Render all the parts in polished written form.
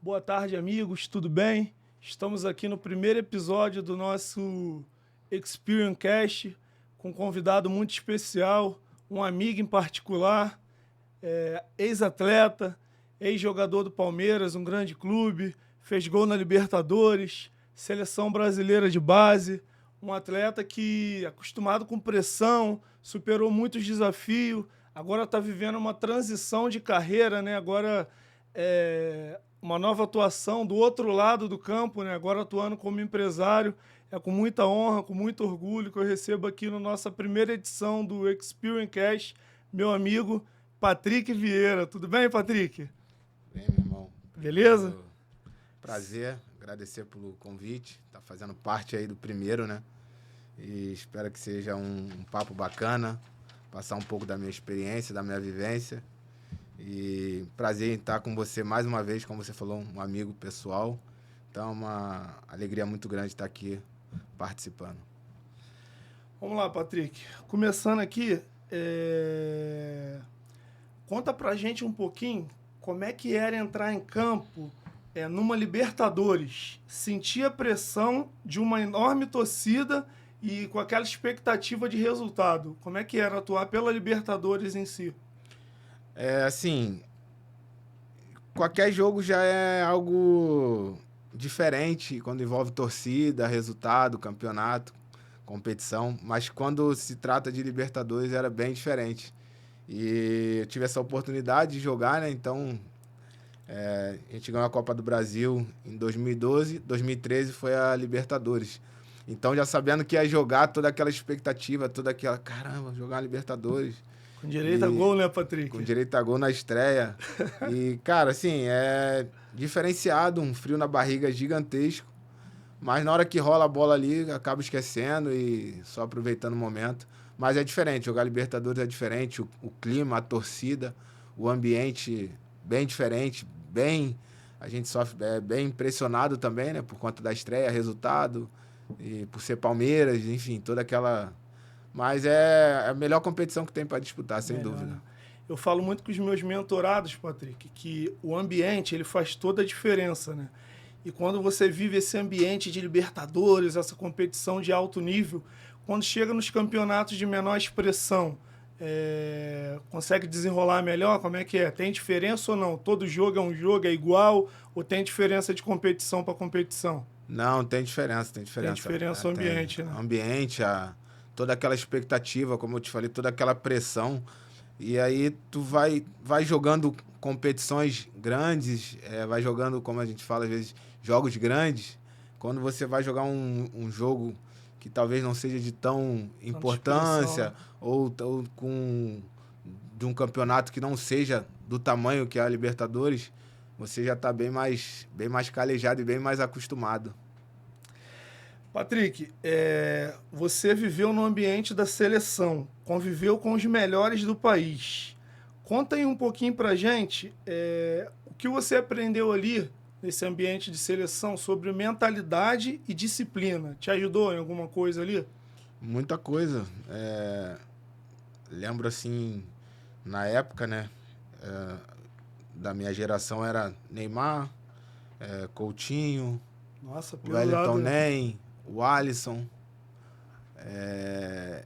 Boa tarde, amigos, tudo bem? Estamos aqui no primeiro episódio do nosso Experience Cast, com um convidado muito especial, um amigo em particular, ex-atleta, ex-jogador do Palmeiras, um grande clube, fez gol na Libertadores, seleção brasileira de base, um atleta que, acostumado com pressão, superou muitos desafios, agora está vivendo uma transição de carreira, né? Agora uma nova atuação do outro lado do campo, né? Agora atuando como empresário. É com muita honra, com muito orgulho que eu recebo aqui na nossa primeira edição do Experience Cast, meu amigo Patrick Vieira. Tudo bem, Patrick? Bem, meu irmão. Beleza? Prazer, agradecer pelo convite, tá fazendo parte aí do primeiro, né? E espero que seja um papo bacana, passar um pouco da minha experiência, da minha vivência. E prazer em estar com você mais uma vez, como você falou, um amigo pessoal. Então é uma alegria muito grande estar aqui participando. Vamos lá, Patrick. Começando aqui, conta pra gente um pouquinho como é que era entrar em campo numa Libertadores. Sentir a pressão de uma enorme torcida e com aquela expectativa de resultado. Como é que era atuar pela Libertadores em si? Assim, qualquer jogo já é algo diferente quando envolve torcida, resultado, campeonato, competição, mas quando se trata de Libertadores era bem diferente. E eu tive essa oportunidade de jogar, né? Então, a gente ganhou a Copa do Brasil em 2012, 2013 foi a Libertadores. Então, já sabendo que ia jogar, toda aquela expectativa, toda aquela, caramba, jogar a Libertadores. Com direito a gol, né, Patrick? Com direito a gol na estreia. E, cara, assim, é diferenciado, um frio na barriga gigantesco. Mas na hora que rola a bola ali, acaba esquecendo e só aproveitando o momento. Mas é diferente, jogar Libertadores é diferente, o clima, a torcida, o ambiente bem diferente, bem... A gente sofre, bem impressionado também, né? Por conta da estreia, resultado, e por ser Palmeiras, enfim, toda aquela... Mas é a melhor competição que tem para disputar, sem dúvida. Né? Eu falo muito com os meus mentorados, Patrick, que o ambiente ele faz toda a diferença, né? E quando você vive esse ambiente de Libertadores, essa competição de alto nível, quando chega nos campeonatos de menor expressão, consegue desenrolar melhor? Como é que é? Tem diferença ou não? Todo jogo é um jogo, é igual? Ou tem diferença de competição para competição? Não, tem diferença, tem diferença. Tem diferença o ambiente, né? O ambiente, toda aquela expectativa, como eu te falei, toda aquela pressão. E aí tu vai jogando competições grandes, vai jogando, como a gente fala às vezes, jogos grandes. Quando você vai jogar um jogo que talvez não seja de tão importância, ou de um campeonato que não seja do tamanho que é a Libertadores, você já está bem mais calejado e bem mais acostumado. Patrick, você viveu no ambiente da seleção, conviveu com os melhores do país. Conta aí um pouquinho pra gente o que você aprendeu ali nesse ambiente de seleção sobre mentalidade e disciplina. Te ajudou em alguma coisa ali? Muita coisa. Lembro assim, na época, né, da minha geração era Neymar, Coutinho, Nossa, Wellington Nem, o Alisson,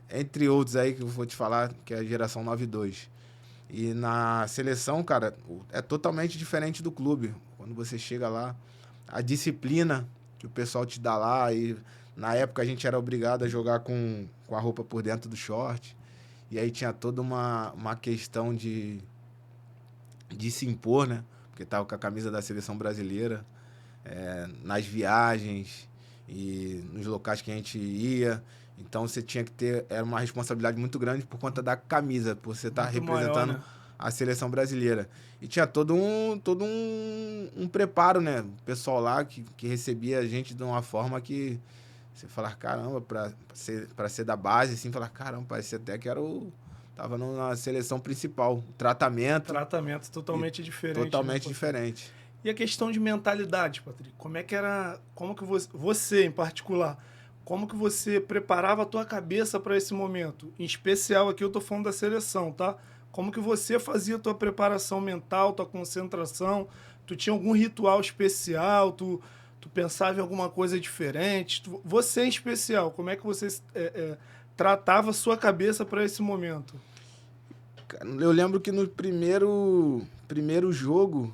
entre outros aí que eu vou te falar, que é a geração 92. E na seleção, cara, é totalmente diferente do clube. Quando você chega lá, a disciplina que o pessoal te dá lá, e na época a gente era obrigado a jogar com a roupa por dentro do short, e aí tinha toda uma questão de se impor, né? Porque tava com a camisa da seleção brasileira, nas viagens e nos locais que a gente ia. Então você tinha que ter... Era uma responsabilidade muito grande por conta da camisa, por você estar representando maior, né? a seleção brasileira. E tinha todo um preparo, né? O pessoal lá que recebia a gente de uma forma que você falar, caramba, pra ser da base, assim, falar, caramba, parecia até que era tava na seleção principal. Tratamento totalmente diferente. Totalmente né, diferente. E a questão de mentalidade, Patrick? Como que você em particular, como que você preparava a tua cabeça para esse momento? Em especial aqui eu tô falando da seleção, tá? Como que você fazia a tua preparação mental, tua concentração? Tu tinha algum ritual especial? Tu pensava em alguma coisa diferente? Você em especial, como é que você tratava a sua cabeça para esse momento? Eu lembro que no primeiro jogo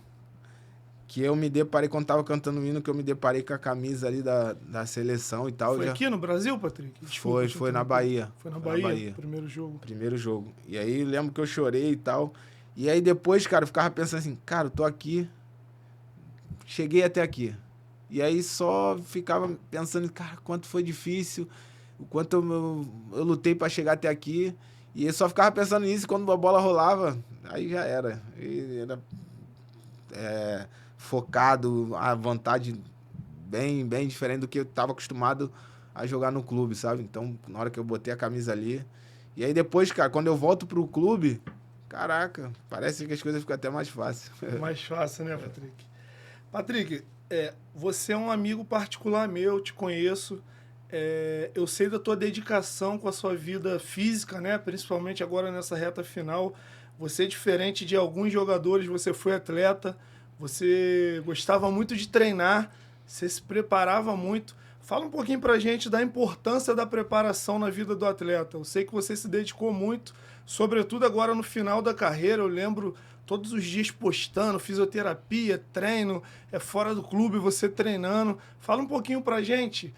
que eu me deparei, quando tava cantando o hino, que eu me deparei com a camisa ali da seleção e tal. Foi Já aqui no Brasil, Patrick? Desculpa, foi na Bahia. Foi na Foi na Bahia, Bahia. primeiro jogo. Primeiro jogo. E aí eu lembro que eu chorei e tal. E aí depois, cara, eu ficava pensando assim, cara, eu tô aqui, cheguei até aqui. E aí só ficava pensando, cara, quanto foi difícil, o quanto eu lutei pra chegar até aqui. E eu só ficava pensando nisso, quando a bola rolava, aí já era. E era focado, a vontade bem diferente do que eu tava acostumado a jogar no clube, sabe? Então, na hora que eu botei a camisa ali. E aí depois, cara, quando eu volto pro clube, caraca, parece que as coisas ficam até mais fáceis. Mais fácil, né, Patrick? Patrick, você é um amigo particular meu, te conheço. Eu sei da tua dedicação com a sua vida física, né? Principalmente agora nessa reta final. Você é diferente de alguns jogadores, você foi atleta, você gostava muito de treinar, você se preparava muito. Fala um pouquinho pra gente da importância da preparação na vida do atleta. Eu sei que você se dedicou muito, sobretudo agora no final da carreira. Eu lembro todos os dias postando, fisioterapia, treino, fora do clube, você treinando. Fala um pouquinho pra gente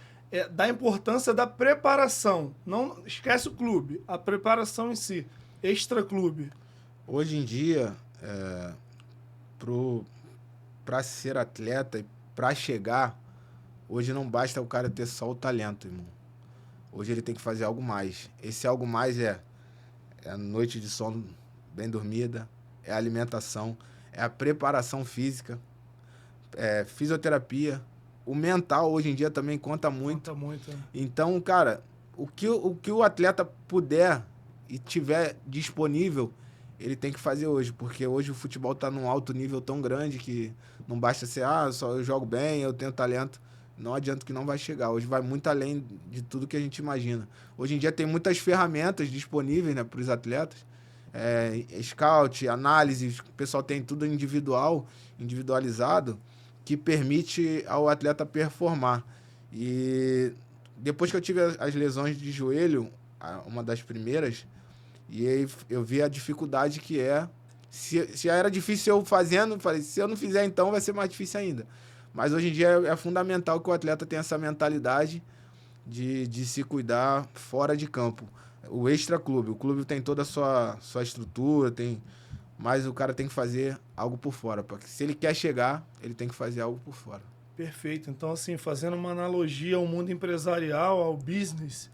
da importância da preparação. Não esquece o clube, a preparação em si, extra-clube. Hoje em dia, pra ser atleta e pra chegar, hoje não basta o cara ter só o talento, irmão. Hoje ele tem que fazer algo mais. Esse algo mais é a noite de sono bem dormida, é a alimentação, é a preparação física, é fisioterapia. O mental hoje em dia também conta muito. Conta muito, né? Então, cara, o que o atleta puder e tiver disponível, ele tem que fazer hoje, porque hoje o futebol tá num alto nível tão grande que não basta ser, só eu jogo bem, eu tenho talento. Não adianta que não vai chegar. Hoje vai muito além de tudo que a gente imagina. Hoje em dia tem muitas ferramentas disponíveis, né, para os atletas. Scout, análise, o pessoal tem tudo individualizado, que permite ao atleta performar. E depois que eu tive as lesões de joelho, uma das primeiras, e aí eu vi a dificuldade que é. Se já era difícil eu fazendo, falei, se eu não fizer então vai ser mais difícil ainda. Mas hoje em dia é fundamental que o atleta tenha essa mentalidade de se cuidar fora de campo. O extra-clube, o clube tem toda a sua estrutura, mas o cara tem que fazer algo por fora. Porque se ele quer chegar, ele tem que fazer algo por fora. Perfeito. Então, assim, fazendo uma analogia ao mundo empresarial, ao business,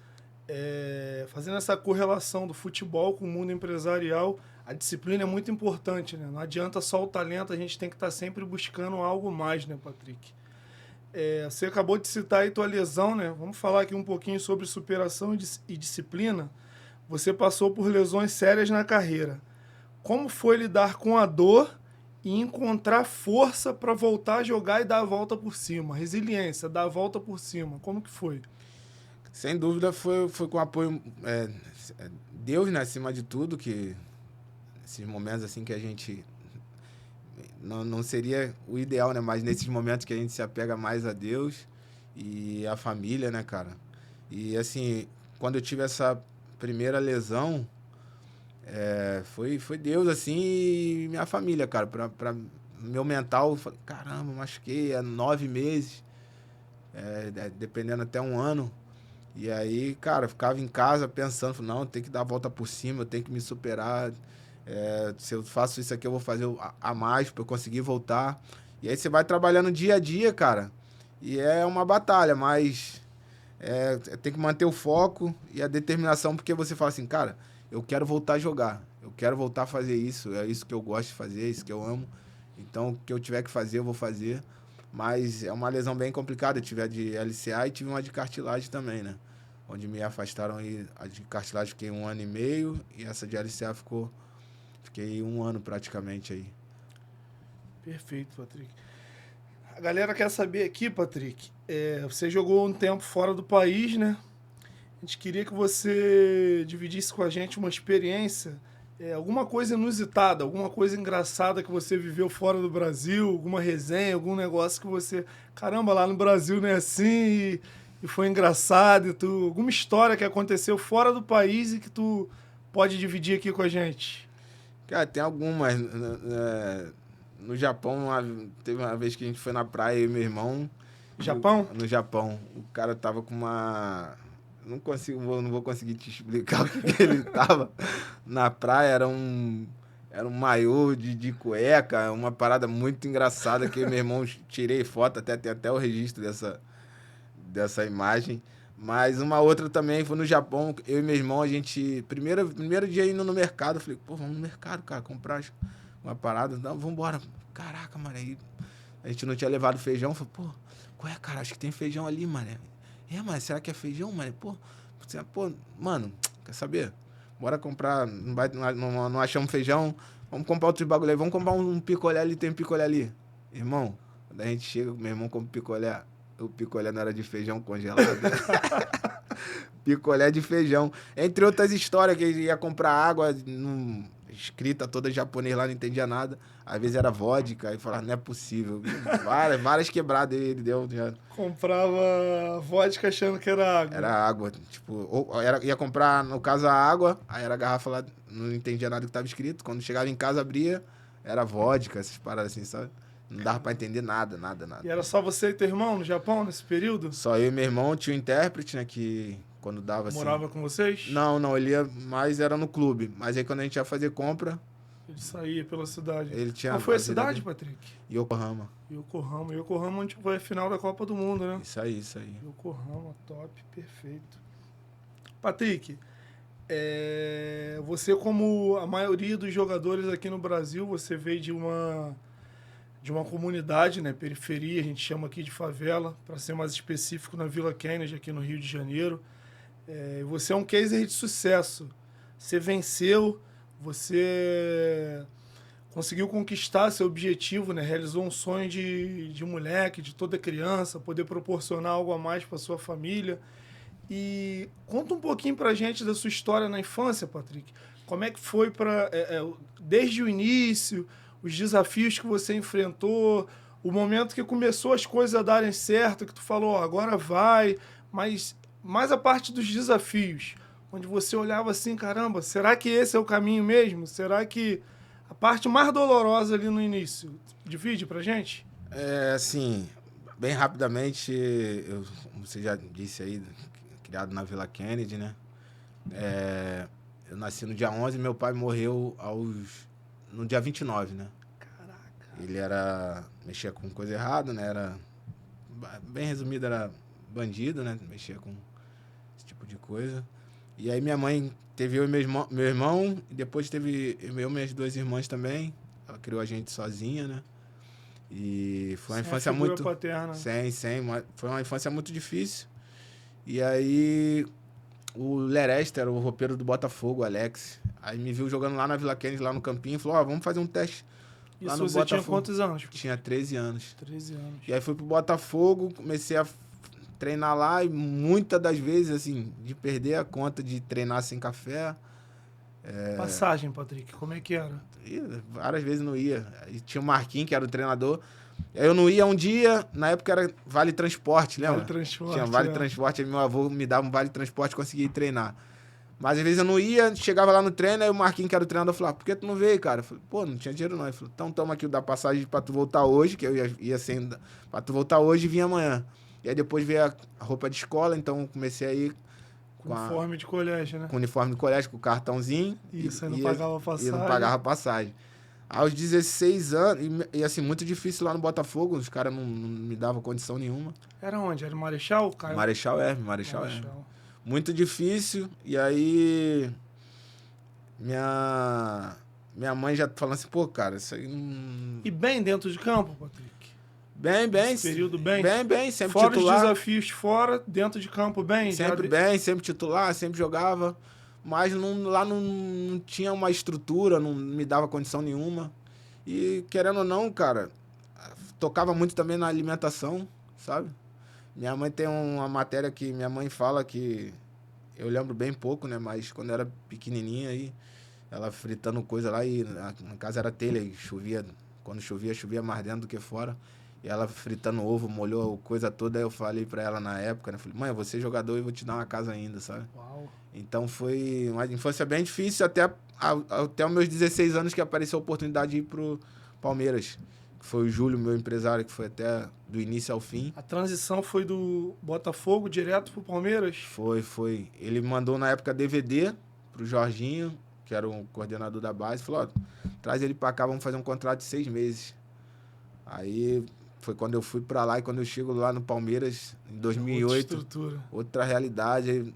fazendo essa correlação do futebol com o mundo empresarial, a disciplina é muito importante, né? Não adianta só o talento, a gente tem que estar sempre buscando algo mais, né, Patrick? Você acabou de citar aí tua lesão, né? Vamos falar aqui um pouquinho sobre superação e disciplina. Você passou por lesões sérias na carreira. Como foi lidar com a dor e encontrar força para voltar a jogar e dar a volta por cima? Resiliência, dar a volta por cima. Como que foi? Sem dúvida foi com apoio Deus, né, acima de tudo, que esses momentos assim que a gente não seria o ideal, né, mas nesses momentos que a gente se apega mais a Deus e a família, né, cara. E assim, quando eu tive essa primeira lesão, foi Deus, assim, e minha família, cara, pra meu mental, eu falei, caramba, machuquei há 9 meses, dependendo até 1 ano. E aí, cara, eu ficava em casa pensando, não, tem que dar a volta por cima, eu tenho que me superar. Se eu faço isso aqui, eu vou fazer a mais pra eu conseguir voltar. E aí você vai trabalhando dia a dia, cara. E é uma batalha, mas tem que manter o foco e a determinação, porque você fala assim, cara, eu quero voltar a jogar. Eu quero voltar a fazer isso. É isso que eu gosto de fazer, é isso que eu amo. Então, o que eu tiver que fazer, eu vou fazer. Mas é uma lesão bem complicada. Eu tive a de LCA e tive uma de cartilagem também, né? Onde me afastaram e a de cartilagem fiquei 1 ano e meio e essa de LCA fiquei 1 ano praticamente aí. Perfeito, Patrick. A galera quer saber aqui, Patrick, você jogou um tempo fora do país, né? A gente queria que você dividisse com a gente uma experiência alguma coisa inusitada, alguma coisa engraçada que você viveu fora do Brasil, alguma resenha, algum negócio que você... Caramba, lá no Brasil não é assim e foi engraçado. Alguma história que aconteceu fora do país e que tu pode dividir aqui com a gente? Cara, tem algumas. No Japão, teve uma vez que a gente foi na praia, eu e meu irmão. Japão? No Japão. O cara tava com uma... não vou conseguir te explicar o que ele tava na praia. Era um maiô de cueca, uma parada muito engraçada que eu e meu irmão tirei foto, tem até o registro dessa imagem. Mas uma outra também foi no Japão, eu e meu irmão, a gente... Primeiro dia indo no mercado, eu falei, pô, vamos no mercado, cara, comprar uma parada. Não, vambora. Caraca, mano, aí a gente não tinha levado feijão. Falei, pô, qual é, cara? Acho que tem feijão ali, mano. Mas será que é feijão, mano? Pô, mano, quer saber? Bora comprar, não achamos feijão, vamos comprar outro bagulho aí, vamos comprar um picolé ali, tem um picolé ali. Irmão, quando a gente chega, meu irmão compra picolé, o picolé não era de feijão congelado. Picolé de feijão. Entre outras histórias, que ele ia comprar água, escrita toda em japonês lá, não entendia nada. Às vezes era vodka, aí falava, não é possível. Várias quebradas ele deu. Já. Comprava vodka achando que era água. Era água, tipo, ia comprar, no caso, a água, aí era a garrafa lá, não entendia nada do que estava escrito. Quando chegava em casa, abria, era vodka, essas paradas assim, sabe? Não dava pra entender nada. E era só você e teu irmão no Japão, nesse período? Só eu e meu irmão, tinha um intérprete, né, que quando dava assim... Morava com vocês? Não, ele ia mais, era no clube. Mas aí quando a gente ia fazer compra... Ele saía pela cidade. Ele tinha... Qual foi a cidade, Patrick? Yokohama. Yokohama, onde foi a final da Copa do Mundo, né? Isso aí. Yokohama, top, perfeito. Patrick, você, como a maioria dos jogadores aqui no Brasil, você veio de uma comunidade, né, periferia, a gente chama aqui de favela, para ser mais específico, na Vila Kennedy, aqui no Rio de Janeiro. Você é um case de sucesso. Você venceu, você conseguiu conquistar seu objetivo, né? Realizou um sonho de moleque, de toda criança, poder proporcionar algo a mais para sua família. E conta um pouquinho pra gente da sua história na infância, Patrick. Como é que foi desde o início, os desafios que você enfrentou, o momento que começou as coisas a darem certo, que tu falou, agora vai, mas mais a parte dos desafios, onde você olhava assim, caramba, será que esse é o caminho mesmo? Será que a parte mais dolorosa ali no início? Divide pra gente? Assim, bem rapidamente, como você já disse aí, criado na Vila Kennedy, né? Eu nasci no dia 11 e meu pai morreu no dia 29, né? Caraca. Ele mexia com coisa errada, né? Bem resumido, era bandido, né? Mexia com esse tipo de coisa. E aí minha mãe teve eu e meu irmão, e depois teve eu e minhas duas irmãs também. Ela criou a gente sozinha, né? E foi uma infância muito... paterna. Foi uma infância muito difícil. E aí o Lerester, o roupeiro do Botafogo, o Alex, aí me viu jogando lá na Vila Kennedy, lá no campinho, e falou, vamos fazer um teste lá no Isso você Botafogo. tinha quantos anos? Tinha 13 anos. 13 anos. E aí fui pro Botafogo, comecei a treinar lá e muitas das vezes, assim, de perder a conta de treinar sem café. Passagem, Patrick, como é que era? E várias vezes não ia. Aí tinha o Marquinhos, que era o treinador. Aí eu não ia um dia, na época era Vale Transporte, lembra? Vale Transporte. Tinha Vale Transporte, aí meu avô me dava um Vale Transporte e conseguia ir treinar. Mas às vezes eu não ia, chegava lá no treino, aí o Marquinhos, que era o treinador, falava, por que tu não veio, cara? Eu falei, pô, não tinha dinheiro não. Ele falou, então toma aqui o da passagem pra tu voltar hoje, que eu ia sendo, pra tu voltar hoje e vir amanhã. E aí depois veio a roupa de escola, então comecei a ir com uniforme de colégio, né? Com uniforme de colégio, com cartãozinho. Isso, aí não pagava passagem. E não pagava passagem. Aos 16 anos, e assim, muito difícil lá no Botafogo, os caras não me davam condição nenhuma. Era onde? Era o Marechal, Caio? Marechal Hermes. Muito difícil, e aí minha mãe já falando assim, pô, cara, isso aí não... E bem dentro de campo, Patrick? Bem. Esse período bem? Bem, sempre fora titular. Fora os desafios fora, dentro de campo bem? Sempre titular, sempre jogava. Mas lá não tinha uma estrutura, não me dava condição nenhuma. E, querendo ou não, cara, tocava muito também na alimentação, sabe? Minha mãe tem uma matéria que minha mãe fala que... Eu lembro bem pouco, né? Mas quando eu era pequenininha aí... ela fritando coisa lá e na casa era telha e chovia. Quando chovia mais dentro do que fora. E ela fritando ovo, molhou a coisa toda. Aí eu falei pra ela na época, né? Falei, mãe, eu vou ser jogador e vou te dar uma casa ainda, sabe? Uau. Então foi uma infância bem difícil, até os meus 16 anos que apareceu a oportunidade de ir pro Palmeiras. Foi o Júlio, meu empresário, que foi até do início ao fim. A transição foi do Botafogo direto pro Palmeiras? Foi. Ele mandou na época DVD pro Jorginho, que era o coordenador da base, falou, ó, traz ele pra cá, vamos fazer um contrato de 6 meses. Aí foi quando eu fui pra lá, e quando eu chego lá no Palmeiras, em 2008, outra realidade. Aí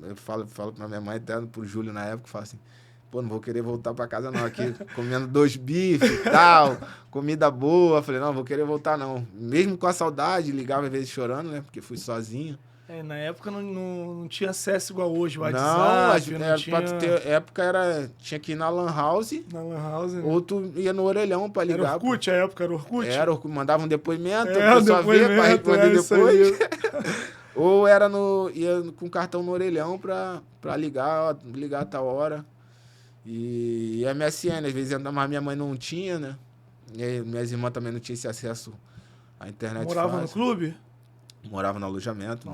eu falo pra minha mãe, até pro Júlio na época, falo assim, pô, não vou querer voltar pra casa não, aqui comendo 2 bifes e tal, comida boa. Falei, não vou querer voltar não. Mesmo com a saudade, ligava às vezes chorando, né, porque fui sozinho. Na época não tinha acesso igual hoje, o WhatsApp, não tinha... Pra ter época tinha que ir na Lan House. Na Lan House, né? Ou tu ia no orelhão pra ligar. Era Orkut, a época era Orkut? Era Orkut, mandava um depoimento, a pessoa via pra responder depois. Ou ia com cartão no orelhão pra ligar a tal hora. E MSN, às vezes, mas minha mãe não tinha, né? E aí, minhas irmãs também não tinham esse acesso à internet. Morava no clube? Morava no alojamento.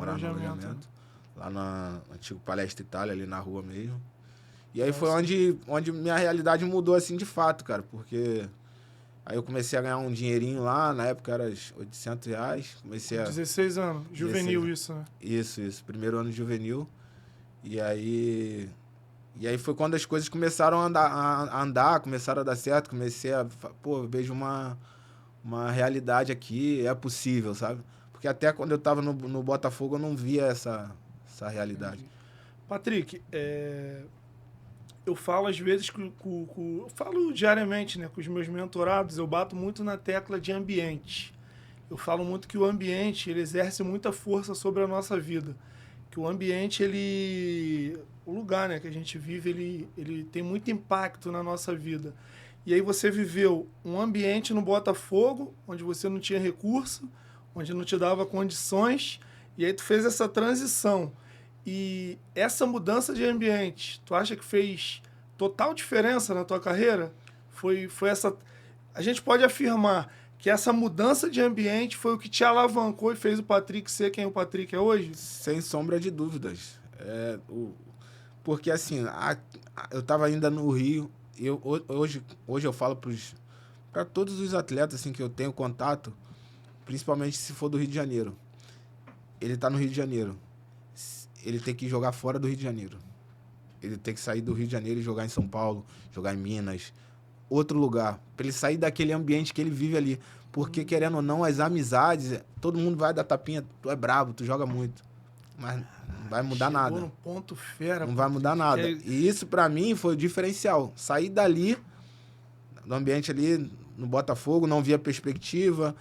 Lá no antigo Palestra Itália, ali na rua mesmo. E aí foi onde minha realidade mudou, assim, de fato, cara. Porque aí eu comecei a ganhar um dinheirinho lá, na época era R$800. Comecei a... 16 anos, juvenil 16. Isso, né? Isso. Primeiro ano de juvenil. E aí foi quando as coisas começaram a andar, começaram a dar certo. Comecei a... Pô, eu vejo uma realidade aqui, é possível, sabe? Porque até quando eu tava no Botafogo, eu não via essa realidade. Patrick, eu falo às vezes, eu falo diariamente, né, com os meus mentorados, eu bato muito na tecla de ambiente. Eu falo muito que o ambiente, ele exerce muita força sobre a nossa vida. Que o ambiente, o lugar, né, que a gente vive, ele tem muito impacto na nossa vida. E aí você viveu um ambiente no Botafogo, onde você não tinha recurso, onde não te dava condições, e aí tu fez essa transição. E essa mudança de ambiente, tu acha que fez total diferença na tua carreira? Foi essa... A gente pode afirmar que essa mudança de ambiente foi o que te alavancou e fez o Patrick ser quem o Patrick é hoje? Sem sombra de dúvidas. Porque, assim, eu estava ainda no Rio, e hoje eu falo para todos os atletas assim, que eu tenho contato, principalmente se for do Rio de Janeiro. Ele está no Rio de Janeiro. Ele tem que jogar fora do Rio de Janeiro. Ele tem que sair do Rio de Janeiro e jogar em São Paulo, jogar em Minas, outro lugar, para ele sair daquele ambiente que ele vive ali. Porque, querendo ou não, as amizades, todo mundo vai dar tapinha, tu é brabo, tu joga muito. Mas não vai mudar nada. Chegou no ponto fera. Não vai mudar nada. E isso, para mim, foi o diferencial. Sair dali, do ambiente ali, no Botafogo, não via perspectiva.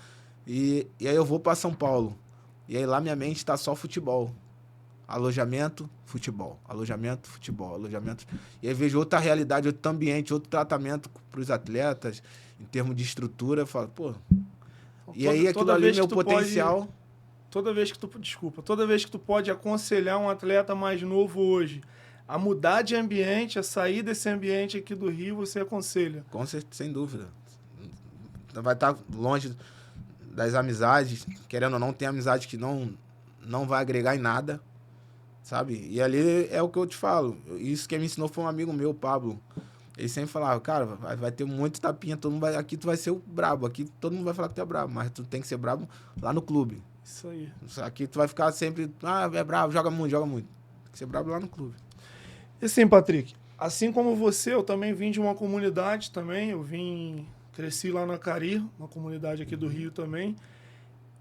E aí eu vou para São Paulo. E aí lá minha mente tá só futebol. Alojamento, futebol. Alojamento, futebol. Alojamento. E aí vejo outra realidade, outro ambiente, outro tratamento para os atletas, em termos de estrutura. Eu falo, pô... E aí aquilo ali, meu potencial... Toda vez que tu pode aconselhar um atleta mais novo hoje a mudar de ambiente, a sair desse ambiente aqui do Rio, você aconselha? Com certeza, sem dúvida. Vai estar longe das amizades, querendo ou não, tem amizade que não vai agregar em nada, sabe? E ali é o que eu te falo. Isso quem me ensinou foi um amigo meu, Pablo. Ele sempre falava, cara, vai ter muito tapinha, aqui tu vai ser o brabo, aqui todo mundo vai falar que tu é brabo, mas tu tem que ser brabo lá no clube. Isso aí. Aqui tu vai ficar sempre, é brabo, joga muito. Tem que ser brabo lá no clube. E assim, Patrick, assim como você, eu também vim de uma comunidade também, cresci lá na Cari, uma comunidade aqui do Rio também.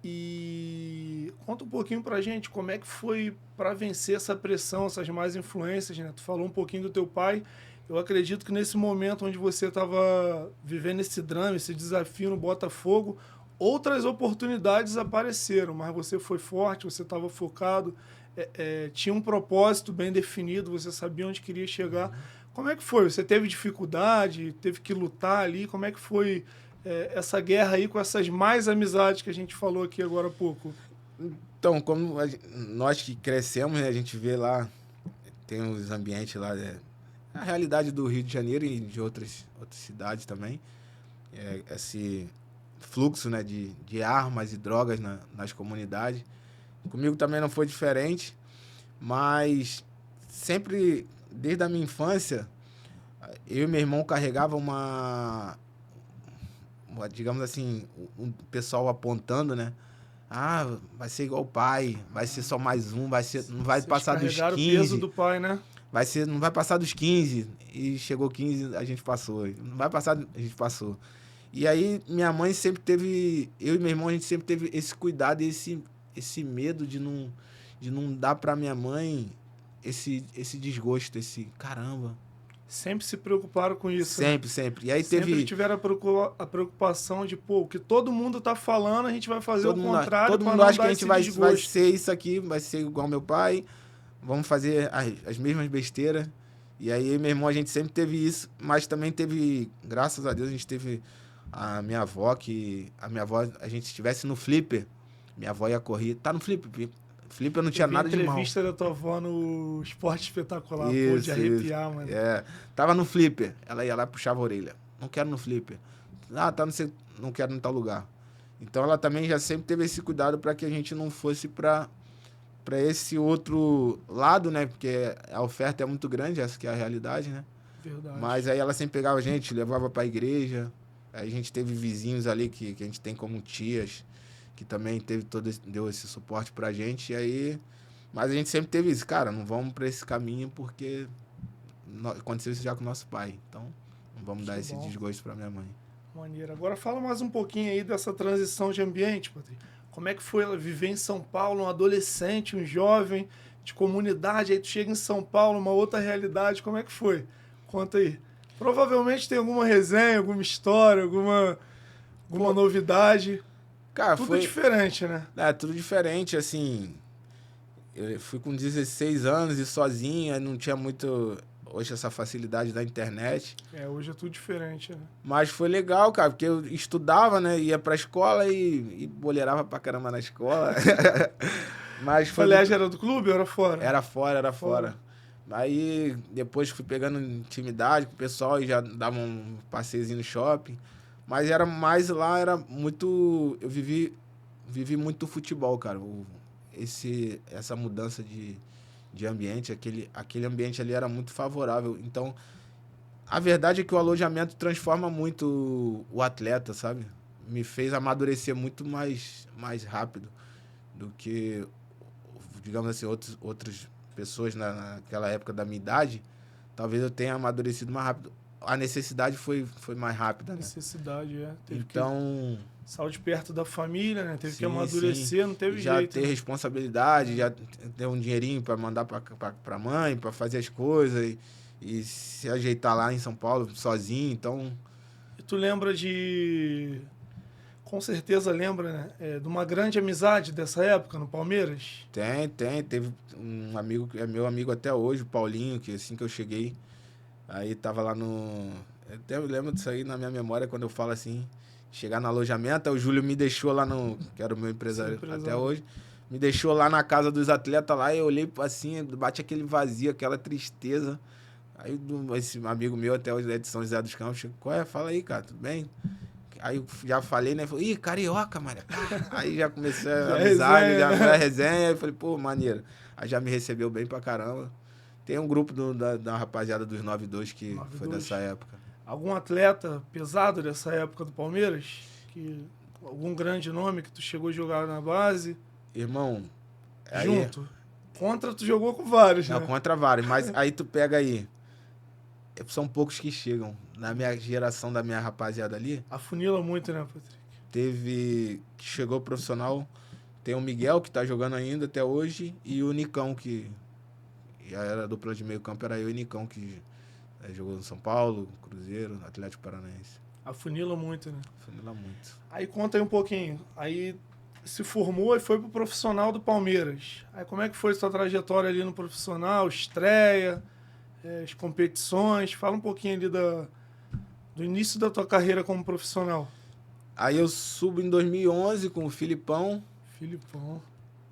E conta um pouquinho pra gente como é que foi para vencer essa pressão, essas más influências, né? Tu falou um pouquinho do teu pai. Eu acredito que nesse momento onde você estava vivendo esse drama, esse desafio no Botafogo, outras oportunidades apareceram, mas você foi forte, você estava focado, tinha um propósito bem definido, você sabia onde queria chegar. Como é que foi? Você teve dificuldade, teve que lutar ali? Como é que foi essa guerra aí com essas mais amizades que a gente falou aqui agora há pouco? Então, nós que crescemos, né, a gente vê lá, tem os ambientes lá, a realidade do Rio de Janeiro e de outras cidades também. Esse fluxo, né, de armas e drogas nas comunidades. Comigo também não foi diferente, mas sempre, desde a minha infância, eu e meu irmão carregava digamos assim, um pessoal apontando, né? Ah, vai ser igual o pai, vai ser só mais um, não vai passar dos 15. O peso do pai, né? Não vai passar dos 15. E chegou 15, a gente passou. Não vai passar, a gente passou. E aí, minha mãe sempre teve... Eu e meu irmão, a gente sempre teve esse cuidado e esse medo de não dar pra minha mãe esse desgosto, esse caramba. Sempre se preocuparam com isso. Sempre, né? sempre. E aí sempre tiveram a preocupação de, pô, o que todo mundo tá falando, a gente vai fazer o contrário. Todo mundo acha que a gente vai ser isso aqui, vai ser igual meu pai, vamos fazer as mesmas besteiras. E aí, meu irmão, a gente sempre teve isso, mas também teve, graças a Deus, a gente teve a minha avó, a gente estivesse no flipper, minha avó ia correr, tá no flipper. Flipper não tinha nada de mal. Entrevista da tua avó no Esporte Espetacular, pô, de arrepiar, mano. Tava no flipper, ela ia lá e puxava a orelha. Não quero no flipper. Ah, não quero em tal lugar. Então ela também já sempre teve esse cuidado para que a gente não fosse para esse outro lado, né? Porque a oferta é muito grande, essa que é a realidade, né? Verdade. Mas aí ela sempre pegava a gente, levava para a igreja. Aí a gente teve vizinhos ali que a gente tem como tias, que também deu esse suporte pra gente. E aí, mas a gente sempre teve isso, cara, não vamos pra esse caminho porque aconteceu isso já com nosso pai. Então, não vamos dar esse desgosto pra minha mãe. Maneiro. Agora fala mais um pouquinho aí dessa transição de ambiente, Patrick. Como é que foi ela viver em São Paulo, um adolescente, um jovem de comunidade, aí tu chega em São Paulo, uma outra realidade, como é que foi? Conta aí. Provavelmente tem alguma resenha, alguma história, alguma novidade. Cara, tudo diferente, né? Tudo diferente, assim. Eu fui com 16 anos e sozinho, não tinha muito... Hoje essa facilidade da internet. Hoje é tudo diferente, né? Mas foi legal, cara, porque eu estudava, né? Ia pra escola e boleirava pra caramba na escola. Mas foi... Aliás, era do clube ou era fora? Era fora. Aí depois fui pegando intimidade com o pessoal e já dava um passeiozinho no shopping. Mas era mais lá, era muito... Eu vivi muito futebol, cara. Essa mudança de ambiente, aquele ambiente ali era muito favorável. Então, a verdade é que o alojamento transforma muito o atleta, sabe? Me fez amadurecer muito mais rápido do que, digamos assim, outras pessoas naquela época da minha idade. Talvez eu tenha amadurecido mais rápido. A necessidade foi mais rápida, né? Necessidade, Teve então... Saiu de perto da família, né? Teve que amadurecer, não teve já jeito. Já ter responsabilidade, já ter um dinheirinho para mandar pra mãe, para fazer as coisas e se ajeitar lá em São Paulo sozinho, então... E tu lembra com certeza lembra, né? De uma grande amizade dessa época no Palmeiras? Tem. Teve um amigo que é meu amigo até hoje, o Paulinho, que assim que eu cheguei, aí tava lá no... Eu até lembro disso aí na minha memória, quando eu falo assim, chegar no alojamento, aí o Júlio me deixou lá que era o meu empresário até hoje, me deixou lá na casa dos atletas lá, e eu olhei assim, bate aquele vazio, aquela tristeza. Aí esse amigo meu até hoje é de São José dos Campos, qual é? Fala aí, cara, tudo bem? Aí eu já falei, né? Falei, ih, carioca, mano. Aí já comecei a amizade, já a resenha. Aí falei, pô, maneiro. Aí já me recebeu bem pra caramba. Tem um grupo da rapaziada dos 92 que 92. Foi dessa época. Algum atleta pesado dessa época do Palmeiras? Algum grande nome que tu chegou a jogar na base? Irmão... Junto? Contra tu jogou com vários, né? Não, contra vários. Mas aí tu pega aí... São poucos que chegam. Na minha geração, da minha rapaziada ali... Afunila muito, né, Patrick? Teve... Que chegou profissional. Tem o Miguel, que tá jogando ainda até hoje. E o Nicão, que... Já era dupla de meio campo. Era eu e o Nicão, que jogou no São Paulo, Cruzeiro, Atlético Paranaense. Afunila muito, né? Afunila muito. Aí conta aí um pouquinho. Aí se formou e foi pro profissional do Palmeiras. Aí como é que foi sua trajetória ali no profissional? Estreia... as competições, fala um pouquinho ali do início da tua carreira como profissional. Aí eu subo em 2011 com o Filipão.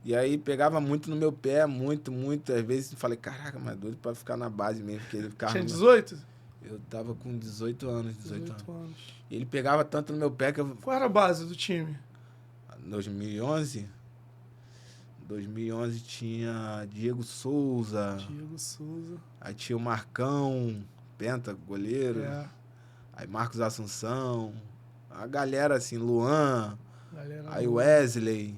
E aí pegava muito no meu pé, muito. Às vezes eu falei, caraca, mas doido pra ficar na base mesmo, porque ele ficava... Tinha 18? Eu tava com 18 anos, 18 anos. E ele pegava tanto no meu pé que eu... Qual era a base do time? 2011 tinha Diego Souza. Aí tinha o Marcão, Penta, goleiro. É. Aí Marcos Assunção. A galera assim, Luan. Aí Luan. Wesley.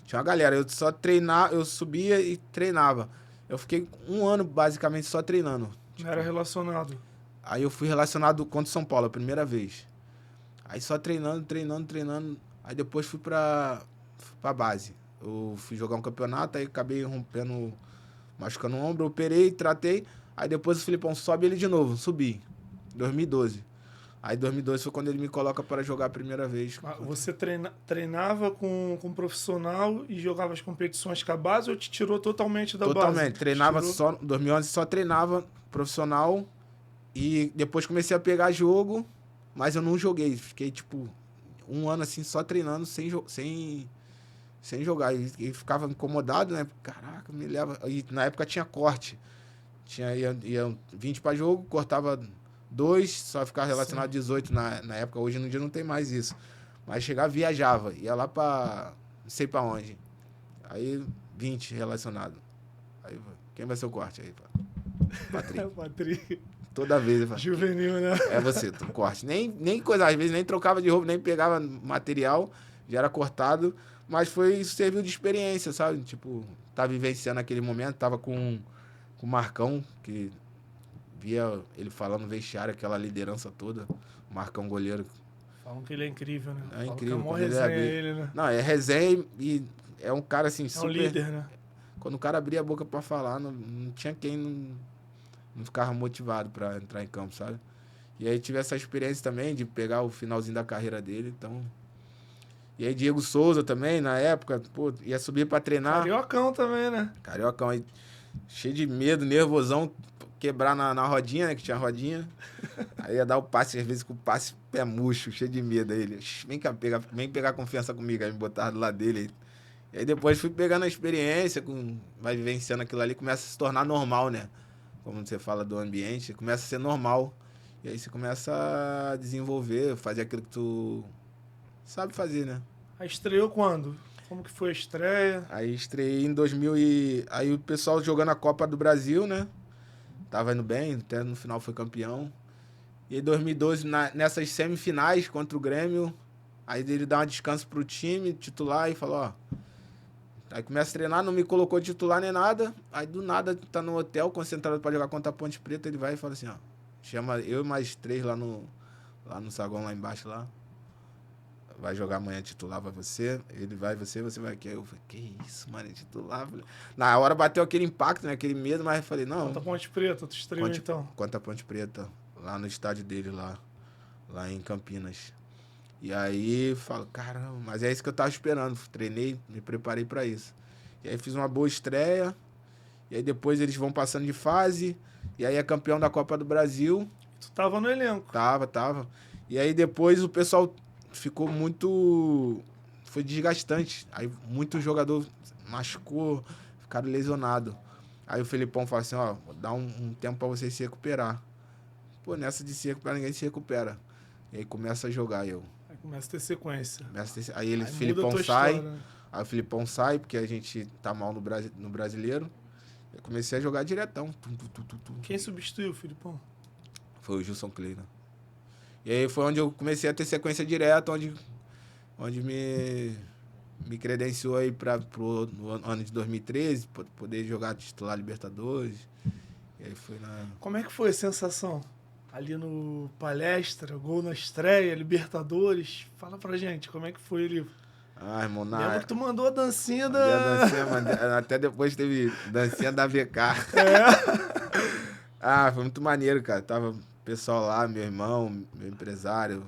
Tinha uma galera. Eu só treinava, eu subia e treinava. Eu fiquei um ano basicamente só treinando. Não era relacionado. Aí eu fui relacionado contra o São Paulo a primeira vez. Aí só treinando. Aí depois fui pra base. Eu fui jogar um campeonato, aí acabei machucando o ombro, operei, tratei. Aí depois o Filipão sobe ele de novo, subi. 2012. Aí 2012 foi quando ele me coloca para jogar a primeira vez. Você treinava com um profissional e jogava as competições com a base ou te tirou totalmente da base? Totalmente. Treinava só... Em 2011 só treinava profissional e depois comecei a pegar jogo, mas eu não joguei. Fiquei, tipo, um ano assim só treinando sem jogar. E ficava incomodado, né? Caraca, me leva... E na época tinha corte. Ia 20 para jogo, cortava 2, só ficava relacionado 18 na época. Hoje no dia não tem mais isso. Mas chegava, viajava. Ia lá pra... não sei pra onde. Aí 20 relacionado. Aí, quem vai ser o corte aí? Patrick. Toda vez eu falo, juvenil, né? É você, tu corte. Nem coisa, às vezes nem trocava de roupa, nem pegava material, já era cortado. Mas isso serviu de experiência, sabe? Tipo, tá vivenciando aquele momento, tava com o Marcão, que via ele falando vestiário, aquela liderança toda. O Marcão goleiro. Falam que ele é incrível, né? É incrível. Que é mó resenha ele, né? Não, é resenha e é um cara assim, super... É um líder, né? Quando o cara abria a boca pra falar, não tinha quem não ficava motivado pra entrar em campo, sabe? E aí tive essa experiência também de pegar o finalzinho da carreira dele, então... E aí Diego Souza também, na época, pô, ia subir pra treinar. Cariocão também, né? Cariocão, aí cheio de medo, nervosão, quebrar na rodinha, né, que tinha rodinha. Aí ia dar o passe, às vezes com o passe pé murcho, cheio de medo. Aí ele, vem pegar confiança comigo, aí me botava do lado dele. E aí depois fui pegando a experiência, vai vivenciando aquilo ali, começa a se tornar normal, né? Como você fala do ambiente, começa a ser normal. E aí você começa a desenvolver, fazer aquilo que tu sabe fazer, né? Aí estreou quando? Como que foi a estreia? Aí estreiei em 2000 e... Aí o pessoal jogando a Copa do Brasil, né? Tava indo bem, até no final foi campeão. E em 2012, nessas semifinais contra o Grêmio, aí ele dá um descanso pro time titular e falou, ó... Aí começa a treinar, não me colocou de titular nem nada. Aí do nada, tá no hotel, concentrado pra jogar contra a Ponte Preta, ele vai e fala assim, ó... Chama eu e mais 3 lá no saguão lá embaixo, lá. Vai jogar amanhã titular, vai você. Ele vai, você vai aqui. Aí eu falei, que isso, mano, é titular. Na hora bateu aquele impacto, né? Aquele medo, mas eu falei, não. Contra a Ponte Preta, tu estreou então? Contra a Ponte Preta, lá no estádio dele, lá em Campinas. E aí, falo, caramba, mas é isso que eu tava esperando. Treinei, me preparei pra isso. E aí fiz uma boa estreia. E aí depois eles vão passando de fase. E aí é campeão da Copa do Brasil. Tu tava no elenco? Tava. E aí depois o pessoal ficou muito... Foi desgastante. Aí muito jogador machucou, ficaram lesionados. Aí o Felipão falou assim, ó, vou dar um tempo pra você se recuperar. Pô, nessa de se recuperar, ninguém se recupera. E aí começa a jogar, Aí começa a ter sequência. Aí o Felipão sai. História, né? Aí o Felipão sai, porque a gente tá mal no brasileiro. Eu comecei a jogar diretão. Quem substituiu o Felipão? Foi o Gilson Kleina. E aí foi onde eu comecei a ter sequência direta, onde me credenciou aí pro ano de 2013, pra poder jogar titular Libertadores. E aí foi na... Como é que foi a sensação? Ali no Palestra, gol na estreia, Libertadores. Fala pra gente, como é que foi ali? Ah, irmão, Lembra que tu mandou a dancinha até depois teve dancinha da VK. Foi muito maneiro, cara. Tava o pessoal lá, meu irmão, meu empresário.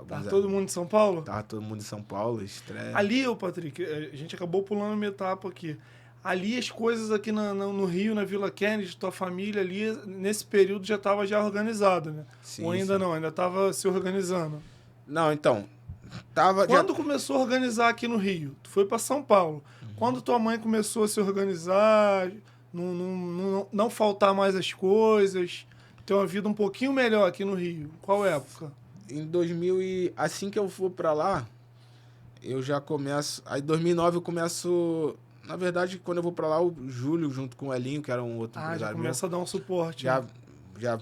Tava todo mundo em São Paulo? Tava todo mundo em São Paulo, estreia. Ali, Patrick, a gente acabou pulando uma etapa aqui. Ali as coisas aqui no Rio, na Vila Kennedy, tua família ali, nesse período já estava organizado, né? Sim, ou ainda não, ainda estava se organizando? Não, então, Quando começou a organizar aqui no Rio? Tu foi para São Paulo. Quando tua mãe começou a se organizar, não faltar mais as coisas, ter uma vida um pouquinho melhor aqui no Rio? Qual época? Em 2000 assim que eu for para lá, eu já começo... Aí em 2009 eu começo... Na verdade, quando eu vou para lá, o Júlio, junto com o Elinho, que era um outro empresário já começa meu, a dar um suporte. já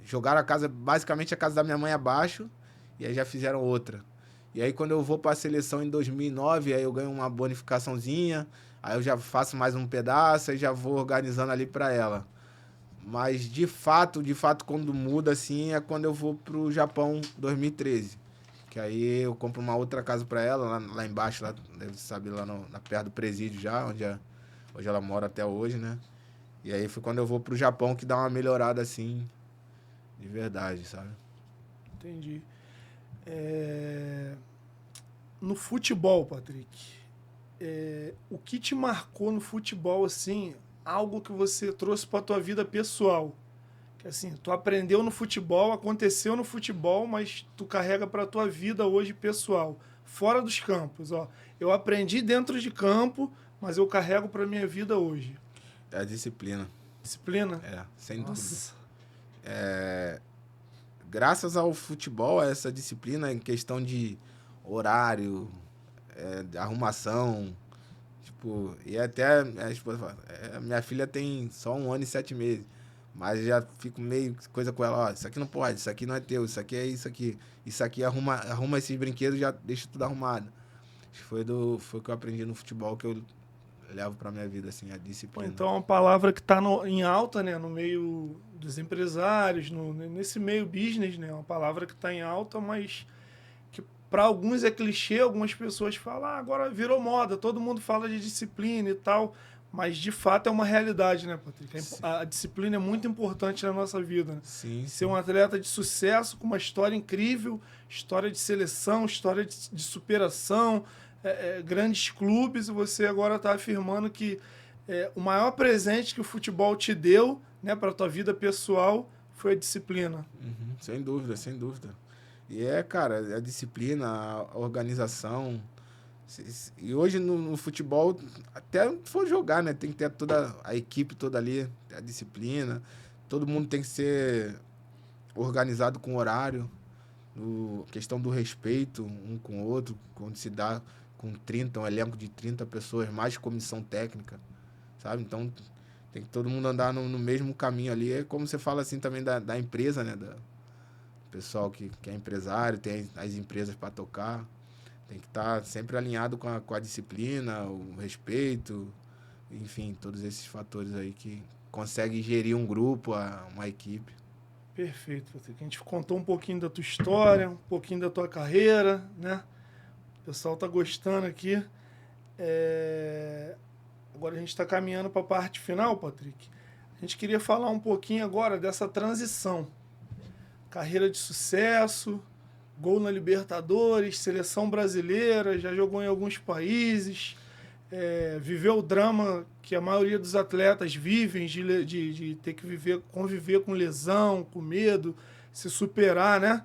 jogaram a casa, basicamente a casa da minha mãe abaixo, e aí já fizeram outra. E aí quando eu vou para a seleção em 2009, aí eu ganho uma bonificaçãozinha, aí eu já faço mais um pedaço e já vou organizando ali para ela. Mas de fato, quando muda assim, é quando eu vou pro Japão 2013. Que aí eu compro uma outra casa para ela, lá embaixo, lá, deve saber, lá perto do presídio já, hoje ela mora até hoje, né? E aí foi quando eu vou pro Japão que dá uma melhorada assim, de verdade, sabe? Entendi. No futebol, Patrick, o que te marcou no futebol, assim, algo que você trouxe para tua vida pessoal? Que assim, tu aprendeu no futebol, aconteceu no futebol, mas tu carrega para tua vida hoje pessoal, fora dos campos, ó. Eu aprendi dentro de campo, mas eu carrego para minha vida hoje. É a disciplina. Disciplina? Sem dúvida. Graças ao futebol, essa disciplina em questão de horário, de arrumação, tipo, e até a esposa fala, minha filha tem só 1 ano e 7 meses, mas eu já fico meio coisa com ela, ó, isso aqui não pode, isso aqui não é teu, isso aqui é isso aqui arruma esses brinquedos, já deixa tudo arrumado. Acho que foi o que eu aprendi no futebol, que eu levo pra minha vida, assim, a disciplina. Então é uma palavra que está em alta, né, no meio dos empresários, nesse meio business, né, uma palavra que está em alta, mas que para alguns é clichê, algumas pessoas falam, agora virou moda, todo mundo fala de disciplina e tal, mas de fato é uma realidade, né, Patrick? A disciplina é muito importante na nossa vida, né? Sim. Ser um atleta de sucesso, com uma história incrível, história de seleção, história de superação, grandes clubes, e você agora está afirmando que o maior presente que o futebol te deu, né, para a tua vida pessoal foi a disciplina. Uhum, sem dúvida, sem dúvida. E cara, a disciplina, a organização. E hoje no futebol, até se for jogar, né? Tem que ter toda a equipe toda ali, a disciplina. Todo mundo tem que ser organizado com horário. Questão do respeito um com o outro, quando se dá com 30, um elenco de 30 pessoas, mais comissão técnica, sabe? Então, tem que todo mundo andar no mesmo caminho ali. É como você fala assim também da empresa, né? Da pessoal que é empresário, tem as empresas para tocar. Tem que estar sempre alinhado com a disciplina, o respeito, enfim, todos esses fatores aí que conseguem gerir um grupo, uma equipe. Perfeito, Patrick. A gente contou um pouquinho da tua história, um pouquinho da tua carreira, né? O pessoal tá gostando aqui. Agora a gente está caminhando para a parte final, Patrick. A gente queria falar um pouquinho agora dessa transição. Carreira de sucesso, gol na Libertadores, seleção brasileira, já jogou em alguns países, viveu o drama que a maioria dos atletas vivem, de ter que conviver com lesão, com medo, se superar, né?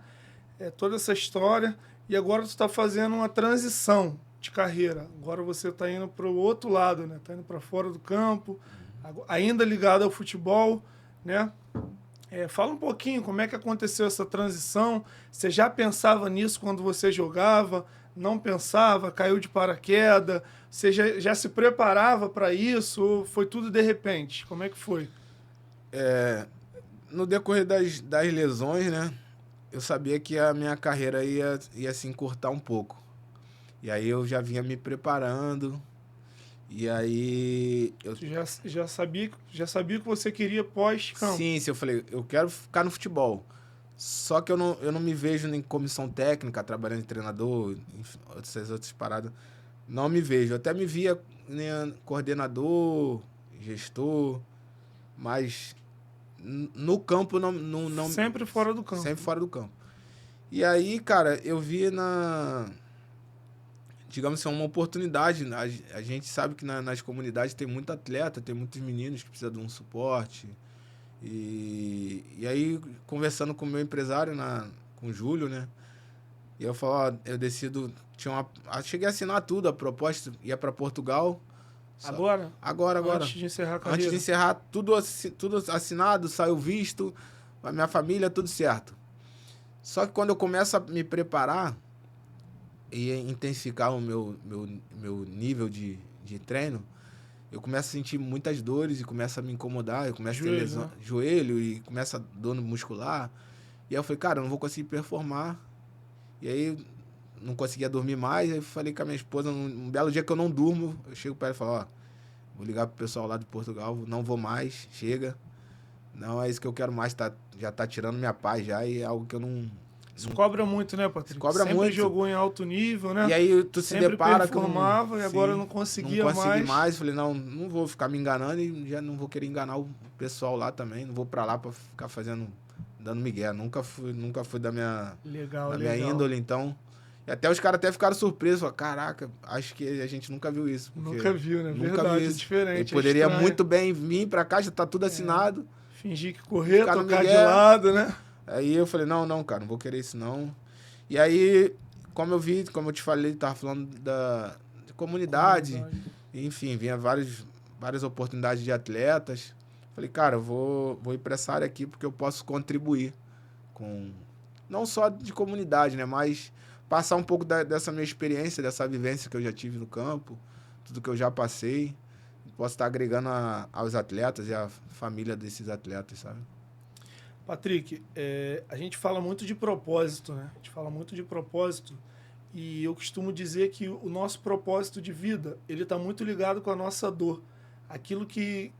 Toda essa história. E agora tu está fazendo uma transição de carreira. Agora você está indo para o outro lado, né? Está indo para fora do campo, ainda ligado ao futebol, né? Fala um pouquinho como é que aconteceu essa transição. Você já pensava nisso quando você jogava? Não pensava? Caiu de paraquedas? Você já se preparava para isso? Ou foi tudo de repente? Como é que foi? No decorrer das lesões, né? Eu sabia que a minha carreira ia se encurtar um pouco. E aí eu já vinha me preparando. E aí... Você já sabia que você queria pós-campo? Sim, eu falei, eu quero ficar no futebol. Só que eu não me vejo em comissão técnica, trabalhando em treinador, enfim, essas outras paradas. Não me vejo. Eu até me via, né, coordenador, gestor, mas no campo não... Sempre fora do campo. Sempre fora do campo. E aí, cara, eu vi digamos assim, uma oportunidade. A gente sabe que nas comunidades tem muito atleta, tem muitos meninos que precisam de um suporte. E aí, conversando com o meu empresário, com o Júlio, né? E eu falo, ó, eu decido... cheguei a assinar tudo, a proposta ia para Portugal. Agora? Agora. Antes de encerrar a carreira? Antes de encerrar, tudo assinado, saiu visto, a minha família, tudo certo. Só que quando eu começo a me preparar e intensificar o meu nível de treino, eu começo a sentir muitas dores e começa a me incomodar, eu começo a ter lesão, né? joelho e começa dor muscular. E aí eu falei, cara, eu não vou conseguir performar. E aí não conseguia dormir mais, aí eu falei com a minha esposa, um belo dia que eu não durmo, eu chego para ela e falo, ó, vou ligar pro pessoal lá de Portugal, não vou mais, chega. Não é isso que eu quero mais, já tá tirando minha paz já, e é algo que eu não... Isso cobra muito, né, Patrick? Cobra sempre muito. Jogou em alto nível, né? E aí tu se sempre depara performava com... e agora não conseguia mais. Não consegui mais. Falei, não vou ficar me enganando e já não vou querer enganar o pessoal lá também. Não vou pra lá pra ficar dando migué. Nunca fui da minha índole, então... E até os caras até ficaram surpresos. Falaram, caraca, acho que a gente nunca viu isso. Nunca viu, né? Nunca Verdade, viu isso. É diferente. Ele poderia muito bem vir pra cá, já tá tudo assinado. Fingir que correr, tocar de lado, né? Aí eu falei, não, cara, não vou querer isso não. E aí, como eu te falei, tava falando de comunidade. Enfim, vinha várias oportunidades de atletas. Falei, cara, eu vou ir pra essa área aqui porque eu posso contribuir com... Não só de comunidade, né? Mas passar um pouco dessa minha experiência, dessa vivência que eu já tive no campo, tudo que eu já passei. Posso estar agregando aos atletas e à família desses atletas, sabe? Patrick, a gente fala muito de propósito, né? A gente fala muito de propósito e eu costumo dizer que o nosso propósito de vida, ele está muito ligado com a nossa dor. Aquilo que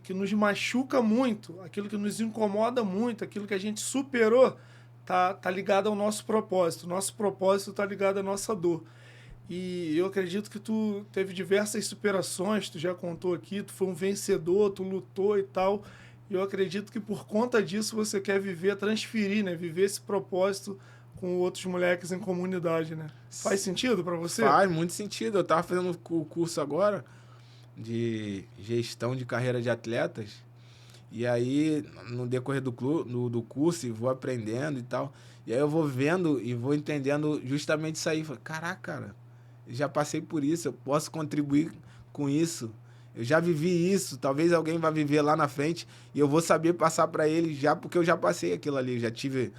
nos machuca muito, aquilo que nos incomoda muito, aquilo que a gente superou, tá ligado ao nosso propósito. Nosso propósito está ligado à nossa dor. E eu acredito que tu teve diversas superações, tu já contou aqui, tu foi um vencedor, tu lutou e tal. E eu acredito que por conta disso você quer transferir, né? Viver esse propósito com outros moleques em comunidade, né? Faz sentido para você? Faz muito sentido. Eu tava fazendo o curso agora de gestão de carreira de atletas. E aí, no decorrer do curso, vou aprendendo e tal. E aí eu vou vendo e vou entendendo justamente isso aí. Caraca, cara, eu já passei por isso, eu posso contribuir com isso. Eu já vivi isso, talvez alguém vá viver lá na frente e eu vou saber passar para ele já, porque eu já passei aquilo ali. Eu já tive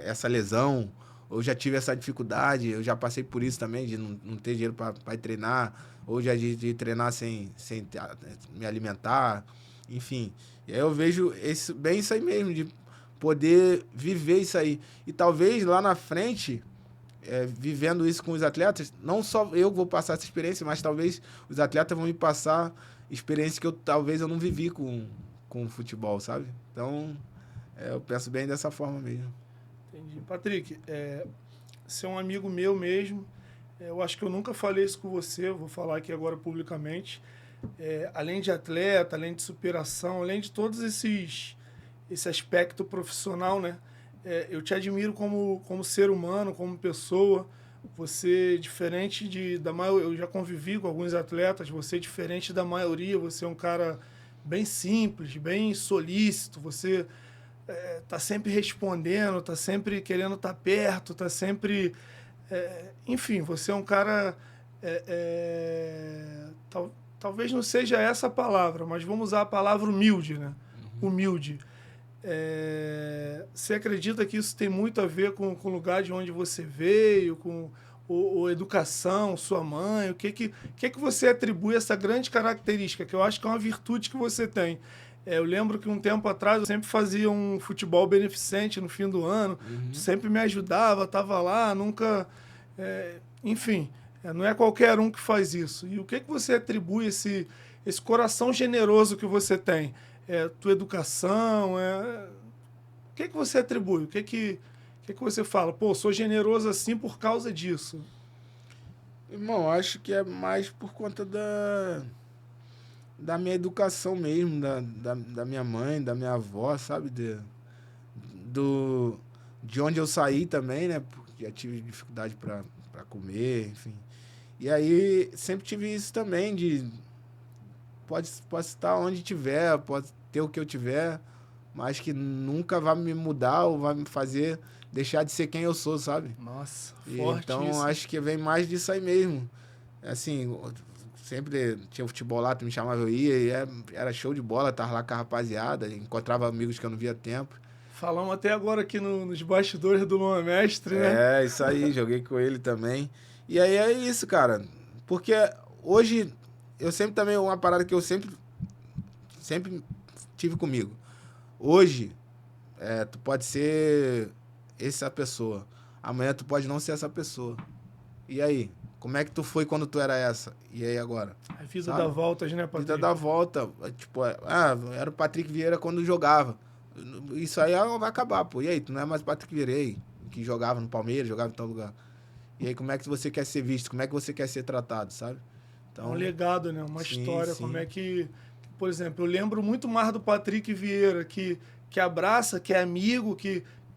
essa lesão, ou já tive essa dificuldade, eu já passei por isso também, de não ter dinheiro para treinar, ou já de treinar sem me alimentar, enfim. E aí eu vejo bem isso aí mesmo, de poder viver isso aí. E talvez lá na frente, vivendo isso com os atletas, não só eu vou passar essa experiência, mas talvez os atletas vão me passar experiências que talvez eu não vivi com o futebol, sabe? Então, eu penso bem dessa forma mesmo. Entendi. Patrick, você é um amigo meu mesmo. Eu acho que eu nunca falei isso com você, eu vou falar aqui agora publicamente. Além de atleta, além de superação, além de todos esse aspecto profissional, né? Eu te admiro como ser humano, como pessoa. Você, diferente da maioria, eu já convivi com alguns atletas, você, diferente da maioria, você é um cara bem simples, bem solícito, você tá sempre respondendo, tá sempre querendo estar perto, tá sempre... enfim, você é um cara... talvez não seja essa a palavra, mas vamos usar a palavra humilde, né? Humilde. Você acredita que isso tem muito a ver com o lugar de onde você veio, com educação, sua mãe? O que você atribui a essa grande característica, que eu acho que é uma virtude que você tem? Eu lembro que um tempo atrás eu sempre fazia um futebol beneficente no fim do ano, sempre me ajudava, estava lá, nunca... enfim, não é qualquer um que faz isso. E o que você atribui esse coração generoso que você tem? Tua educação? O que você atribui? O que você fala? Pô, sou generoso assim por causa disso. Irmão, acho que é mais por conta da minha educação mesmo, da minha mãe, da minha avó, sabe? De onde eu saí também, né? Porque já tive dificuldade para comer, enfim. E aí sempre tive isso também de... Pode estar onde tiver, pode ter o que eu tiver, mas que nunca vai me mudar ou vai me fazer deixar de ser quem eu sou, sabe? Nossa, E forte então, isso. acho que vem mais disso aí mesmo. Assim, sempre tinha futebol lá, tu me chamava, eu ia, e era show de bola, tava lá com a rapaziada, encontrava amigos que eu não via há tempo. Falamos até agora aqui nos bastidores do Luan Mestre, né? É, isso aí, joguei com ele também. E aí é isso, cara. Porque hoje, eu sempre também, uma parada que eu sempre tive comigo. Hoje, tu pode ser essa pessoa. Amanhã tu pode não ser essa pessoa. E aí? Como é que tu foi quando tu era essa? E aí agora? A vida Sabe? dá voltas, né, A Patrick? vida dá volta. Tipo, era o Patrick Vieira quando jogava. Isso aí vai acabar, pô. E aí, tu não é mais o Patrick Vieira, e aí? Que jogava no Palmeiras, jogava em tal lugar. E aí, como é que você quer ser visto? Como é que você quer ser tratado, sabe? É um legado, né? Uma sim, história. sim. Como é que... Por exemplo, eu lembro muito mais do Patrick Vieira, que abraça, que é amigo,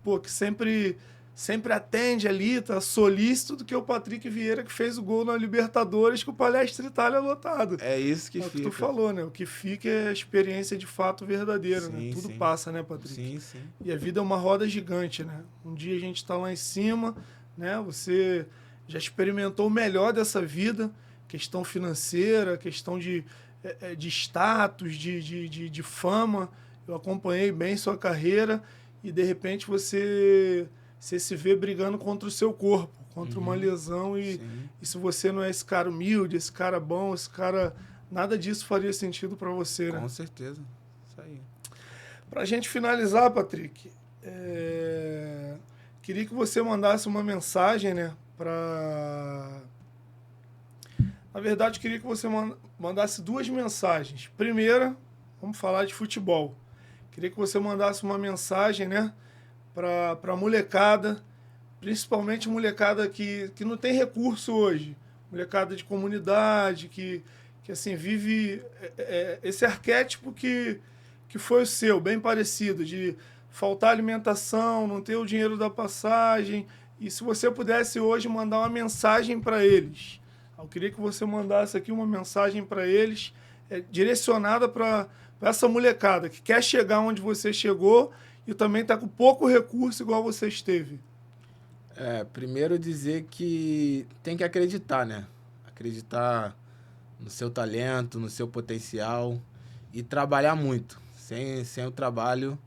pô, que sempre atende ali, tá solícito, do que o Patrick Vieira que fez o gol na Libertadores com o Palestra Itália lotado. É isso que É o que fica. tu falou, né? O que fica é a experiência de fato verdadeira, né? Sim, Tudo sim. passa, né, Patrick? Sim, sim. E a vida é uma roda gigante, né? Um dia a gente está lá em cima, né? Você já experimentou o melhor dessa vida, questão financeira, questão de status, de fama. Eu acompanhei bem sua carreira e, de repente, você se vê brigando contra o seu corpo, contra uma lesão. E se você não é esse cara humilde, esse cara bom, esse cara... Nada disso faria sentido para você, né? Com certeza. Isso aí. Pra gente finalizar, Patrick, queria que você mandasse uma mensagem, né? Na verdade, queria que você mandasse duas mensagens. Primeira, vamos falar de futebol. Queria que você mandasse uma mensagem, né? Pra molecada, principalmente molecada que não tem recurso hoje. Molecada de comunidade, que assim, vive esse arquétipo que foi o seu, bem parecido, de faltar alimentação, não ter o dinheiro da passagem. E se você pudesse hoje mandar uma mensagem para eles, eu queria que você mandasse aqui uma mensagem para eles, direcionada para essa molecada que quer chegar onde você chegou e também está com pouco recurso igual você esteve. Primeiro dizer que tem que acreditar, né? Acreditar no seu talento, no seu potencial e trabalhar muito. Sem o trabalho,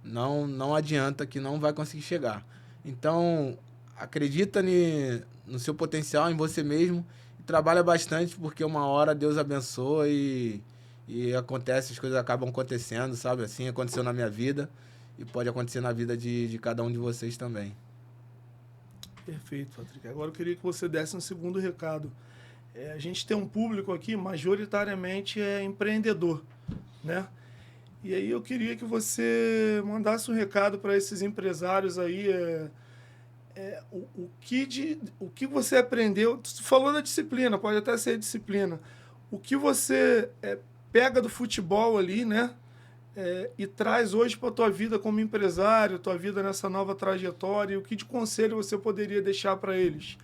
não adianta, que não vai conseguir chegar. Então, acredita no seu potencial, em você mesmo, e trabalha bastante, porque uma hora Deus abençoa e acontece, as coisas acabam acontecendo, sabe? Assim aconteceu na minha vida e pode acontecer na vida de cada um de vocês também. Perfeito, Patrick. Agora eu queria que você desse um segundo recado. A gente tem um público aqui, majoritariamente é empreendedor, né? E aí eu queria que você mandasse um recado para esses empresários aí, o que você aprendeu. Você falou da disciplina, pode até ser disciplina. O que você pega do futebol ali, né? E traz hoje para a tua vida como empresário, tua vida nessa nova trajetória, e o que de conselho você poderia deixar para eles?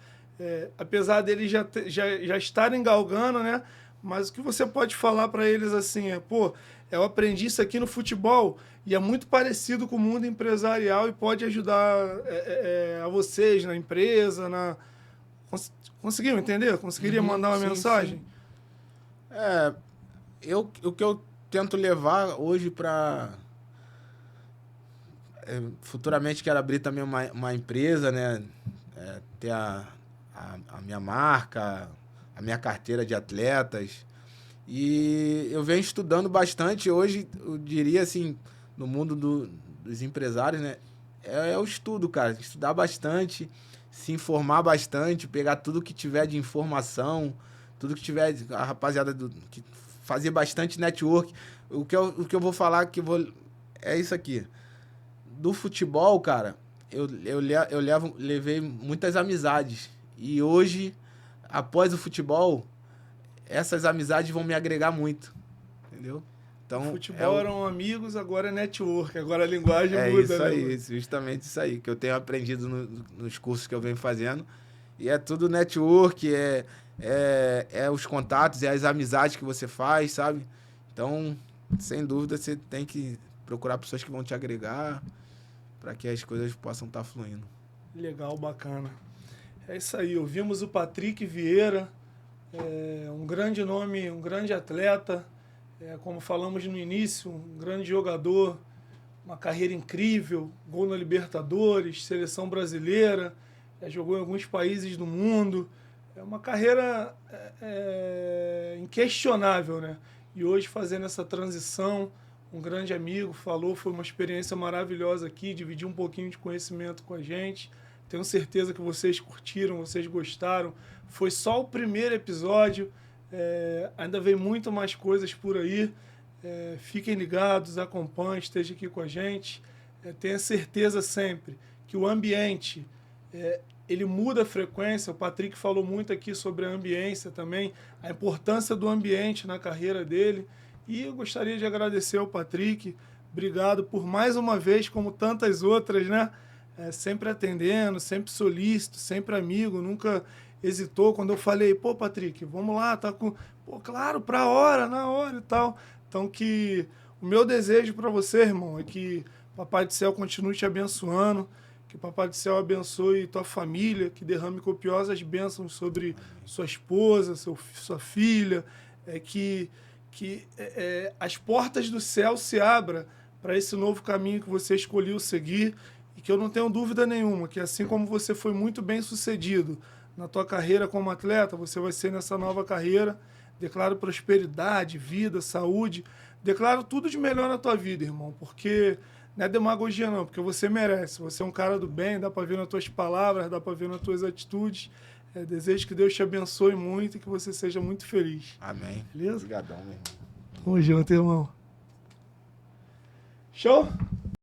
Apesar deles já estarem galgando, né? Mas o que você pode falar para eles assim eu aprendi isso aqui no futebol e é muito parecido com o mundo empresarial e pode ajudar a vocês na empresa, Conseguiu entender? Conseguiria mandar uma mensagem? Sim. O que eu tento levar hoje para... futuramente quero abrir também uma empresa, né? Ter a minha marca, a minha carteira de atletas. E eu venho estudando bastante. Hoje, eu diria assim, no mundo dos empresários, né? É o estudo, cara. Estudar bastante, se informar bastante, pegar tudo que tiver de informação, tudo que tiver... A rapaziada que fazer bastante network. O que eu vou falar é isso aqui. Do futebol, cara, eu levei muitas amizades. E hoje, após o futebol, essas amizades vão me agregar muito, entendeu? Então, o futebol eram amigos, agora é network, agora a linguagem muda. É isso né? aí, justamente isso aí, que eu tenho aprendido nos cursos que eu venho fazendo. E é tudo network, é os contatos, é as amizades que você faz, sabe? Então, sem dúvida, você tem que procurar pessoas que vão te agregar para que as coisas possam estar fluindo. Legal, bacana. É isso aí, ouvimos o Patrick Vieira, um grande nome, um grande atleta, como falamos no início, um grande jogador, uma carreira incrível, gol na Libertadores, seleção brasileira, jogou em alguns países do mundo. É uma carreira inquestionável, né? E hoje fazendo essa transição, um grande amigo falou, foi uma experiência maravilhosa aqui, dividir um pouquinho de conhecimento com a gente. Tenho certeza que vocês curtiram, vocês gostaram. Foi só o primeiro episódio, ainda vem muito mais coisas por aí. Fiquem ligados, acompanhem, estejam aqui com a gente. Tenha certeza sempre que o ambiente, ele muda a frequência. O Patrick falou muito aqui sobre a ambiência também, a importância do ambiente na carreira dele. E eu gostaria de agradecer ao Patrick. Obrigado por mais uma vez, como tantas outras, né? Sempre atendendo, sempre solícito, sempre amigo, nunca hesitou. Quando eu falei, pô, Patrick, vamos lá, tá com... Pô, claro, na hora e tal. Então, que o meu desejo para você, irmão, é que Papai do Céu continue te abençoando, que Papai do Céu abençoe tua família, que derrame copiosas bênçãos sobre sua esposa, sua filha, que as portas do céu se abram para esse novo caminho que você escolheu seguir, e que eu não tenho dúvida nenhuma que assim como você foi muito bem sucedido na tua carreira como atleta, você vai ser nessa nova carreira. Declaro prosperidade, vida, saúde. Declaro tudo de melhor na tua vida, irmão, porque não é demagogia não, porque você merece. Você é um cara do bem, dá para ver nas tuas palavras, dá para ver nas tuas atitudes. Desejo que Deus te abençoe muito e que você seja muito feliz. Amém. Beleza? Obrigadão, meu irmão. Tamo junto, irmão. Show?